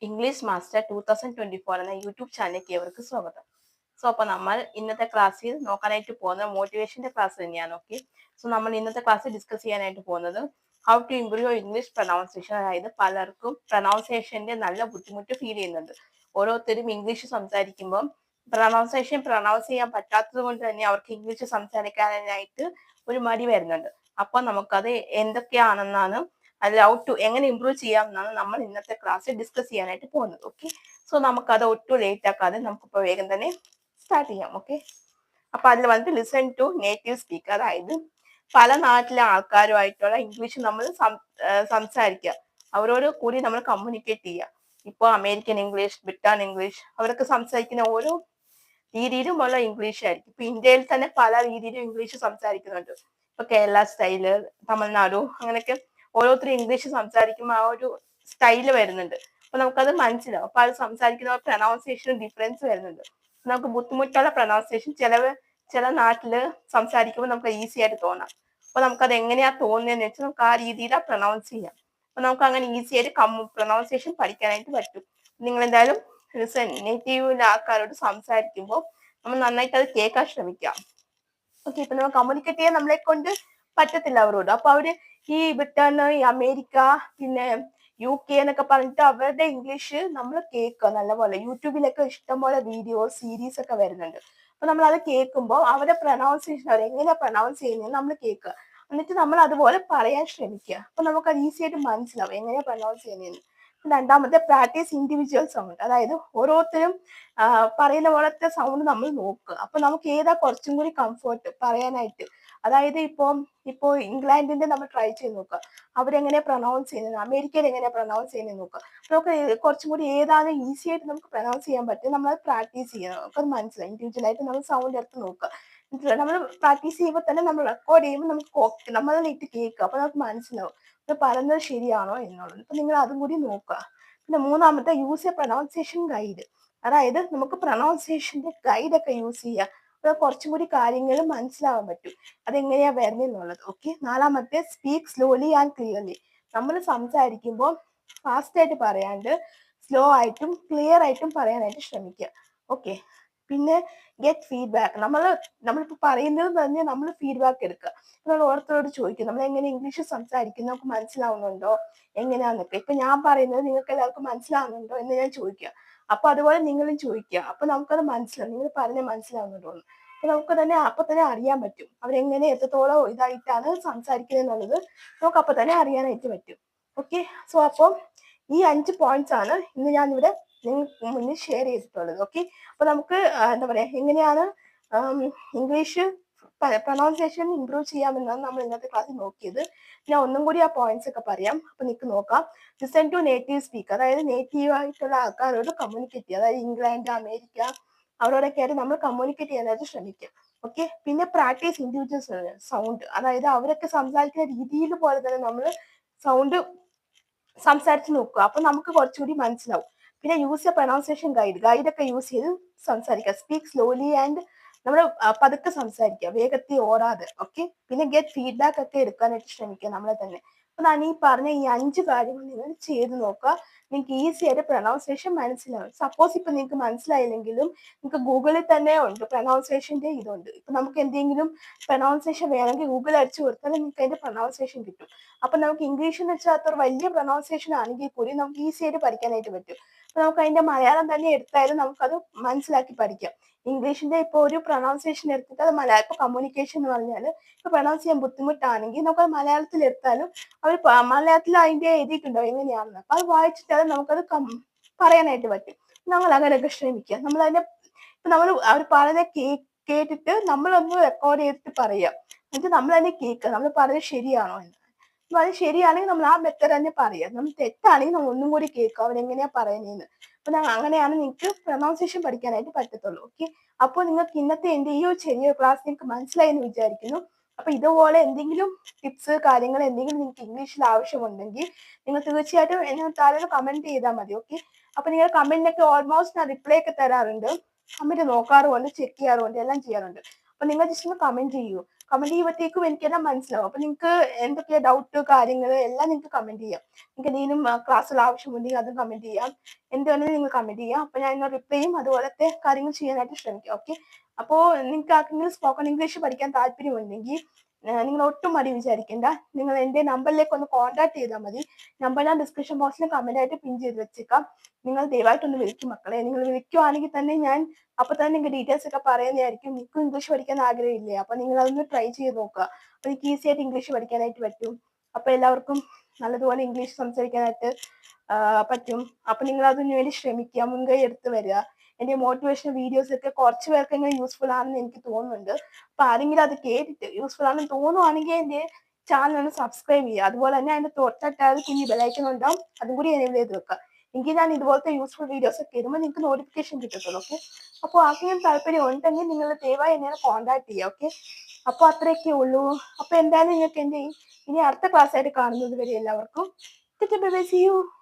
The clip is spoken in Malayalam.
ഇംഗ്ലീഷ് മാസ്റ്റർ 2024 എന്ന യൂട്യൂബ് ചാനലിലേക്ക് ഏവർക്ക് സ്വാഗതം. അപ്പോൾ നമ്മൾ ഇന്നത്തെ ക്ലാസ്സിൽ നോക്കാനായിട്ട് പോകുന്നത് മോട്ടിവേഷന്റെ ക്ലാസ് തന്നെയാണ്. ഓക്കെ, നമ്മൾ ഇന്നത്തെ ക്ലാസ്സിൽ ഡിസ്കസ് ചെയ്യാനായിട്ട് പോകുന്നത് how to improve your English pronunciation. അതായത് പലർക്കും പ്രൊനൗൺസിയേഷന്റെ നല്ല ബുദ്ധിമുട്ട് ഫീൽ ചെയ്യുന്നുണ്ട്. ഓരോരുത്തരും ഇംഗ്ലീഷ് സംസാരിക്കുമ്പോൾ പ്രൊനൗൺസ് ചെയ്യാൻ പറ്റാത്തത് കൊണ്ട് തന്നെ അവർക്ക് ഇംഗ്ലീഷ് സംസാരിക്കാനായിട്ട് ഒരു മടി വരുന്നുണ്ട്. അപ്പൊ നമുക്കത് എന്തൊക്കെയാണെന്നാണ് എങ്ങനെ ഇമ്പ്രൂവ് ചെയ്യാം എന്നാണ് നമ്മൾ ഇന്നത്തെ ക്ലാസ്സിൽ ഡിസ്കസ് ചെയ്യാനായിട്ട് പോകുന്നത്. ഓക്കെ, നമുക്കത് ഒട്ടും ലേറ്റ് ആക്കാതെ നമുക്കിപ്പോ വേഗം തന്നെ സ്റ്റാർട്ട് ചെയ്യാം. ഓക്കെ, അപ്പൊ അതിൽ വന്നിട്ട് ലിസൺ ടു നേറ്റീവ് സ്പീക്കർ. അതായത് പല നാട്ടിലെ ആൾക്കാരുമായിട്ടുള്ള ഇംഗ്ലീഷ് നമ്മൾ സംസാരിക്കുക, അവരോട് കൂടി നമ്മൾ കമ്മ്യൂണിക്കേറ്റ് ചെയ്യുക. ഇപ്പൊ അമേരിക്കൻ ഇംഗ്ലീഷ്, ബ്രിട്ടൻ ഇംഗ്ലീഷ്, അവരൊക്കെ സംസാരിക്കുന്ന ഓരോ രീതിയിലുമുള്ള ഇംഗ്ലീഷ് ആയിരിക്കും. ഇപ്പൊ ഇന്ത്യയിൽ തന്നെ പല രീതിയിലും ഇംഗ്ലീഷ് സംസാരിക്കുന്നുണ്ട്. ഇപ്പൊ കേരള സ്റ്റൈല്, തമിഴ്നാടു, അങ്ങനെയൊക്കെ ഓരോരുത്തരും ഇംഗ്ലീഷ് സംസാരിക്കുമ്പോൾ ആ ഒരു സ്റ്റൈല് വരുന്നുണ്ട്. അപ്പൊ നമുക്കത് മനസ്സിലാവും. അപ്പൊ അത് സംസാരിക്കുന്ന പ്രൊനൗൺസിയേഷൻ ഡിഫറൻസ് വരുന്നുണ്ട്. നമുക്ക് ബുദ്ധിമുട്ടുള്ള പ്രൊനൗൺസിയേഷൻ ചില നാട്ടില് സംസാരിക്കുമ്പോൾ നമുക്ക് ഈസി ആയിട്ട് തോന്നാം. അപ്പൊ നമുക്കത് എങ്ങനെയാ തോന്നുന്നതെന്ന് വെച്ചാൽ നമുക്ക് ആ രീതിയിലാണ് പ്രൊനൗൺസ് ചെയ്യാം. അപ്പൊ നമുക്ക് അങ്ങനെ ഈസി ആയിട്ട് പ്രൊനൗൺസിയേഷൻ പഠിക്കാനായിട്ട് പറ്റും. നിങ്ങൾ എന്തായാലും നേറ്റീവ് ആൾക്കാരോട് സംസാരിക്കുമ്പോൾ നമ്മൾ നന്നായിട്ട് അത് കേൾക്കാൻ ശ്രമിക്കാം. ഓക്കെ, ഇപ്പൊ നമ്മൾ കമ്മ്യൂണിക്കേറ്റ് ചെയ്യാൻ നമ്മളെ കൊണ്ട് പറ്റത്തില്ല അവരോട്. അപ്പൊ അവര് ഈ ബ്രിട്ടൻ, ഈ അമേരിക്ക, പിന്നെ UK എന്നൊക്കെ പറഞ്ഞിട്ട് അവരുടെ ഇംഗ്ലീഷ് നമ്മൾ കേൾക്കുക നല്ലപോലെ. യൂട്യൂബിലൊക്കെ ഇഷ്ടംപോലെ വീഡിയോസ്, സീരീസ് ഒക്കെ വരുന്നുണ്ട്. അപ്പൊ നമ്മൾ അത് കേൾക്കുമ്പോൾ അവരുടെ പ്രൊനൗൺസിയേഷൻ, അവർ എങ്ങനെയാ പ്രൊനൗൺസ് ചെയ്യുന്നത് നമ്മൾ കേൾക്കുക. എന്നിട്ട് നമ്മൾ അതുപോലെ പറയാൻ ശ്രമിക്കുക. അപ്പൊ നമുക്ക് അത് ഈസി ആയിട്ട് മനസ്സിലാവും എങ്ങനെയാ പ്രൊനൗൺസ് ചെയ്യുന്നതെന്ന്. രണ്ടാമത്തെ പ്രാക്ടീസ് ഇൻഡിവിജ്വൽ സൗണ്ട്. അതായത് ഓരോരുത്തരും പറയുന്ന പോലത്തെ സൗണ്ട് നമ്മൾ നോക്കുക. അപ്പൊ നമുക്ക് ഏതാ കുറച്ചും കൂടി കംഫർട്ട് പറയാനായിട്ട്. അതായത് ഇപ്പോ ഇംഗ്ലണ്ടിന്റെ നമ്മൾ ട്രൈ ചെയ്ത് നോക്കുക, അവരെങ്ങനെയാ പ്രൊനൗൺസ് ചെയ്യുന്നത്, അമേരിക്കയിൽ എങ്ങനെയാ പ്രൊനൗൺസ് ചെയ്യുന്നത് നോക്കുക. നമുക്ക് കുറച്ചും കൂടി ഏതാണ് ഈസി ആയിട്ട് നമുക്ക് പ്രൊനൗൺസ് ചെയ്യാൻ പറ്റും, നമ്മൾ പ്രാക്ടീസ് ചെയ്യണം. നമുക്കത് മനസ്സിലായി. ഇൻഡിവിജ്വൽ ആയിട്ട് നമ്മൾ സൗണ്ട് എടുത്ത് നോക്കുക. നമ്മൾ പ്രാക്ടീസ് ചെയ്യുമ്പോൾ തന്നെ നമ്മൾ റെക്കോർഡ് ചെയ്യുമ്പോൾ നമുക്ക് നമ്മൾ ഇട്ട് കേൾക്കുക. അപ്പൊ നമുക്ക് മനസ്സിലാവും ഇത് പറയുന്നത് ശരിയാണോ എന്നുള്ളത്. അപ്പൊ നിങ്ങൾ അതും കൂടി നോക്കുക. പിന്നെ മൂന്നാമത്തെ, യൂസ് എ പ്രൊനൗൺസിയേഷൻ ഗൈഡ്. അതായത് നമുക്ക് പ്രൊനൗൺസിയേഷന്റെ ഗൈഡ് ഒക്കെ യൂസ് ചെയ്യുക. അപ്പൊ കുറച്ചും കൂടി കാര്യങ്ങൾ മനസ്സിലാവാൻ പറ്റും അതെങ്ങനെയാ വരുന്നെന്നുള്ളത്. ഓക്കെ, നാലാമത്തെ, സ്പീക്ക് സ്ലോലി ആൻഡ് ക്ലിയർലി. നമ്മൾ സംസാരിക്കുമ്പോൾ ഫാസ്റ്റ് ആയിട്ട് പറയാണ്ട് സ്ലോ ആയിട്ടും ക്ലിയർ ആയിട്ടും പറയാനായിട്ട് ശ്രമിക്കുക. ഓക്കെ, പിന്നെ ഗെറ്റ് ഫീഡ്ബാക്ക്. നമ്മളിപ്പോൾ പറയുന്നത് തന്നെ നമ്മൾ ഫീഡ്ബാക്ക് എടുക്കുക. നമ്മൾ ഓരോരുത്തരോട് ചോദിക്കും നമ്മൾ എങ്ങനെ ഇംഗ്ലീഷ് സംസാരിക്കുന്നത് നമുക്ക് മനസ്സിലാവുന്നുണ്ടോ എങ്ങനെയാന്നൊക്കെ. ഇപ്പൊ ഞാൻ പറയുന്നത് നിങ്ങൾക്ക് എല്ലാവർക്കും മനസ്സിലാവുന്നുണ്ടോ എന്ന് ഞാൻ ചോദിക്കുക. അപ്പൊ അതുപോലെ നിങ്ങളും ചോദിക്കുക. അപ്പൊ നമുക്കത് മനസ്സിലാവും, നിങ്ങൾ പറഞ്ഞ് മനസ്സിലാവുന്നുണ്ടോ എന്ന്. അപ്പൊ നമുക്ക് തന്നെ അപ്പൊ തന്നെ അറിയാൻ പറ്റും അവരെങ്ങനെ എത്രത്തോളം ഇതായിട്ടാണ് സംസാരിക്കുന്നത് എന്നുള്ളത് നമുക്ക് അപ്പൊ തന്നെ അറിയാനായിട്ട് പറ്റും. ഓക്കെ, അപ്പം ഈ 5 പോയിന്റ്സ് ആണ് ഇന്ന് ഞാൻ ഇവിടെ നിങ്ങൾക്ക് മുന്നിൽ ഷെയർ ചെയ്തിട്ടുള്ളത്. ഓക്കെ, അപ്പൊ നമുക്ക് എന്താ പറയാ എങ്ങനെയാണ് ഇംഗ്ലീഷ് പ്രൊനൗൺസിയേഷൻ ഇംപ്രൂവ് ചെയ്യാമെന്നാണ് നമ്മൾ ഇന്നത്തെ ക്ലാസ്സിൽ നോക്കിയത്. ഞാൻ ഒന്നും കൂടി ആ പോയിന്റ്സ് ഒക്കെ പറയാം. അപ്പൊ നിങ്ങൾക്ക് നോക്കാം. Listen to native speaker. അതായത് നേറ്റീവ് ആയിട്ടുള്ള ആൾക്കാരോട് കമ്മ്യൂണിക്കേറ്റ് ചെയ്യുക. അതായത് ഇംഗ്ലണ്ട്, അമേരിക്ക, അവരോടൊക്കെ ആയിട്ട് നമ്മൾ കമ്മ്യൂണിക്കേറ്റ് ചെയ്യാനായിട്ട് ശ്രമിക്കുക. ഓക്കെ, പിന്നെ പ്രാക്ടീസ് ഇൻഡിവിജ്വൽ സൗണ്ട്. അതായത് അവരൊക്കെ സംസാരിക്കുന്ന രീതിയിൽ പോലെ തന്നെ നമ്മൾ സൗണ്ട് സംസാരിച്ച് നോക്കുക. അപ്പൊ നമുക്ക് കുറച്ചുകൂടി മനസ്സിലാവും. പിന്നെ യൂസ് എ പ്രൊനൗൺസിയേഷൻ ഗൈഡൊക്കെ യൂസ് ചെയ്ത് സംസാരിക്കുക. സ്പീക്ക് സ്ലോലി ആൻഡ് നമ്മൾ പതുക്കെ സംസാരിക്കുക, വേഗത്തിൽ ഓടാതെ. ഓക്കെ, പിന്നെ ഗെറ്റ് ഫീഡ്ബാക്ക് ഒക്കെ എടുക്കാനായിട്ട് ശ്രമിക്കുക നമ്മളെ തന്നെ. അപ്പൊ ഞാൻ ഈ പറഞ്ഞ ഈ 5 കാര്യങ്ങൾ നിങ്ങൾ ചെയ്ത് നോക്കുക. നിങ്ങൾക്ക് ഈസി ആയിട്ട് പ്രൊനൗൺസിയേഷൻ മനസ്സിലാവും. സപ്പോസ് ഇപ്പൊ നിങ്ങൾക്ക് മനസ്സിലായില്ലെങ്കിലും നിങ്ങൾക്ക് ഗൂഗിളിൽ തന്നെ ഉണ്ട് പ്രൊനൗൺസിയേഷന്റെ ഇതുണ്ട്. ഇപ്പൊ നമുക്ക് എന്തെങ്കിലും പ്രൊനൗൺസിയേഷൻ വേണമെങ്കിൽ ഗൂഗിൾ അടിച്ചു കൊടുത്താൽ നിങ്ങൾക്ക് അതിന്റെ പ്രൊനൗൺസിയേഷൻ കിട്ടും. അപ്പൊ നമുക്ക് ഇംഗ്ലീഷ് എന്ന് വെച്ചാൽ അത്ര വലിയ പ്രൊനൗൺസിയേഷൻ ആണെങ്കിൽ കൂടി നമുക്ക് ഈസി ആയിട്ട് പഠിക്കാനായിട്ട് പറ്റും. അപ്പൊ നമുക്ക് അതിന്റെ മലയാളം തന്നെ എടുത്താലും നമുക്കത് മനസ്സിലാക്കി പഠിക്കാം. ഇംഗ്ലീഷിന്റെ ഇപ്പൊ ഒരു പ്രൊനൗൺസിയേഷൻ എടുത്തിട്ട് അത് മലയാളം, ഇപ്പൊ കമ്മ്യൂണിക്കേഷൻ എന്ന് പറഞ്ഞാൽ ഇപ്പൊ പ്രൊനൗൺസ് ചെയ്യാൻ ബുദ്ധിമുട്ടാണെങ്കിൽ നമുക്ക് അത് മലയാളത്തിൽ എടുത്താലും അവർ മലയാളത്തിൽ അതിന്റെ എഴുതിയിട്ടുണ്ടോ എങ്ങനെയാണെന്ന്, അപ്പൊ അത് വായിച്ചിട്ടാലും നമുക്കത് പറയാനായിട്ട് പറ്റും. നമ്മൾ അങ്ങനെയൊക്കെ ശ്രമിക്കുക. നമ്മൾ അതിന്റെ ഇപ്പൊ നമ്മൾ അവർ പറയുന്നത് കേട്ടിട്ട് നമ്മളൊന്ന് റെക്കോർഡ് ചെയ്തിട്ട് പറയാം. എന്നിട്ട് നമ്മൾ തന്നെ കേൾക്കുക നമ്മൾ പറയുന്നത് ശരിയാണോ എന്ന്. അപ്പൊ അത് ശരിയാണെങ്കിൽ നമ്മൾ ആ മെത്തേഡ് തന്നെ പറയാം. നമ്മൾ തെറ്റാണെങ്കിൽ നമ്മൾ ഒന്നും കൂടി കേൾക്കുക അവരെങ്ങനെയാ പറയുന്നതെന്ന്. അപ്പൊ അങ്ങനെയാണ് നിങ്ങൾക്ക് പ്രൊനൗൺസിയേഷൻ പഠിക്കാനായിട്ട് പറ്റത്തുള്ളൂ. ഓക്കെ, അപ്പോൾ നിങ്ങൾക്ക് ഇന്നത്തെ എന്റെ ഈ ഒരു ചെറിയ ക്ലാസ് നിങ്ങൾക്ക് മനസ്സിലായി എന്ന് വിചാരിക്കുന്നു. അപ്പൊ ഇതുപോലെ എന്തെങ്കിലും ടിപ്സ് കാര്യങ്ങൾ എന്തെങ്കിലും നിങ്ങൾക്ക് ഇംഗ്ലീഷിൽ ആവശ്യമുണ്ടെങ്കിൽ നിങ്ങൾ തീർച്ചയായിട്ടും എന്നെ താഴെ കമന്റ് ചെയ്താൽ മതി. ഓക്കെ, അപ്പൊ നിങ്ങൾ കമന്റിനൊക്കെ ഓൾമോസ്റ്റ് ഞാൻ റിപ്ലൈ ഒക്കെ തരാറുണ്ട്. കമന്റ് നോക്കാറുമുണ്ട്, ചെക്ക് ചെയ്യാറുമുണ്ട്, എല്ലാം ചെയ്യാറുണ്ട്. അപ്പൊ നിങ്ങൾ ജസ്റ്റ് ഒന്ന് കമന്റ് ചെയ്യൂ. കമന്റ് ചെയ്യുമ്പോഴത്തേക്കും എനിക്കെല്ലാം മനസ്സിലാവും. അപ്പൊ നിങ്ങൾക്ക് എന്തൊക്കെയാ ഡൗട്ട് കാര്യങ്ങൾ എല്ലാം നിങ്ങൾക്ക് കമന്റ് ചെയ്യാം. നിങ്ങൾക്ക് എന്തെങ്കിലും ക്ലാസ്സിൽ ആവശ്യമുണ്ടെങ്കിൽ അതും കമന്റ് ചെയ്യാം. എന്ത് വേണമെങ്കിലും നിങ്ങൾ കമന്റ് ചെയ്യാം. അപ്പൊ ഞാൻ റിപ്ലൈയും അതുപോലത്തെ കാര്യങ്ങൾ ചെയ്യാനായിട്ട് ശ്രമിക്കാം. ഓക്കെ. അപ്പോ നിങ്ങൾക്ക് ആർക്കെങ്കിലും സ്പോക്കൺ ഇംഗ്ലീഷ് പഠിക്കാൻ താല്പര്യമുണ്ടെങ്കിൽ നിങ്ങൾ ഒട്ടും മടി വിചാരിക്കേണ്ട. നിങ്ങൾ എൻ്റെ നമ്പറിലേക്ക് ഒന്ന് കോൺടാക്ട് ചെയ്താൽ മതി. നമ്പർ ഞാൻ ഡിസ്ക്രിപ്ഷൻ ബോക്സിൽ കമന്റ് ആയിട്ട് പിൻ ചെയ്ത് വെച്ചേക്കാം. നിങ്ങൾ ദയവായിട്ടൊന്ന് വിളിക്കും മക്കളെ. നിങ്ങൾ വിളിക്കുവാണെങ്കിൽ തന്നെ ഞാൻ അപ്പൊ തന്നെ നിങ്ങൾക്ക് ഡീറ്റെയിൽസ് ഒക്കെ പറയുന്നതായിരിക്കും. നിങ്ങൾക്ക് ഇംഗ്ലീഷ് പഠിക്കാൻ ആഗ്രഹമില്ലേ? അപ്പൊ നിങ്ങൾ അതൊന്ന് ട്രൈ ചെയ്ത് നോക്കുക. അപ്പൊ എനിക്ക് ഈസി ആയിട്ട് ഇംഗ്ലീഷ് പഠിക്കാനായിട്ട് പറ്റും. അപ്പൊ എല്ലാവർക്കും നല്ലതുപോലെ ഇംഗ്ലീഷ് സംസാരിക്കാനായിട്ട് പറ്റും. അപ്പൊ നിങ്ങൾ അതിനു വേണ്ടി ശ്രമിക്കുക, മുൻകൈ എടുത്ത് വരിക. എന്റെ മോട്ടിവേഷൻ വീഡിയോസ് ഒക്കെ കുറച്ച് പേർക്കെങ്കിലും യൂസ്ഫുൾ ആണെന്ന് എനിക്ക് തോന്നുന്നുണ്ട്. അപ്പൊ ആരെങ്കിലും അത് കേട്ടിട്ട് യൂസ്ഫുൾ ആണെന്ന് തോന്നുവാണെങ്കിൽ എന്റെ ചാനൽ ഒന്ന് സബ്സ്ക്രൈബ് ചെയ്യുക. അതുപോലെ തന്നെ അതിന്റെ തൊട്ടടുത്ത് കുഞ്ഞ് ബെലൈക്കൺ ഉണ്ടാവും, അതും കൂടി എനേബിൾ ചെയ്ത് വെക്കുക. എങ്കിൽ ഞാൻ ഇതുപോലത്തെ യൂസ്ഫുൾ വീഡിയോസ് ഒക്കെ ഇടുമ്പോൾ നിങ്ങൾക്ക് നോട്ടിഫിക്കേഷൻ കിട്ടത്തുള്ളൂ. ഓക്കെ. അപ്പോൾ ആർക്കെങ്കിലും താല്പര്യം ഉണ്ടെങ്കിൽ നിങ്ങൾ ദയവായി എന്നെ കോൺടാക്ട് ചെയ്യുക. ഓക്കെ. അപ്പോൾ അത്രയൊക്കെ ഉള്ളൂ. അപ്പൊ എന്തായാലും നിങ്ങൾക്ക് എന്റെ ഇനി അടുത്ത ക്ലാസ് ആയിട്ട് കാണുന്നത് വരെ എല്ലാവർക്കും see you.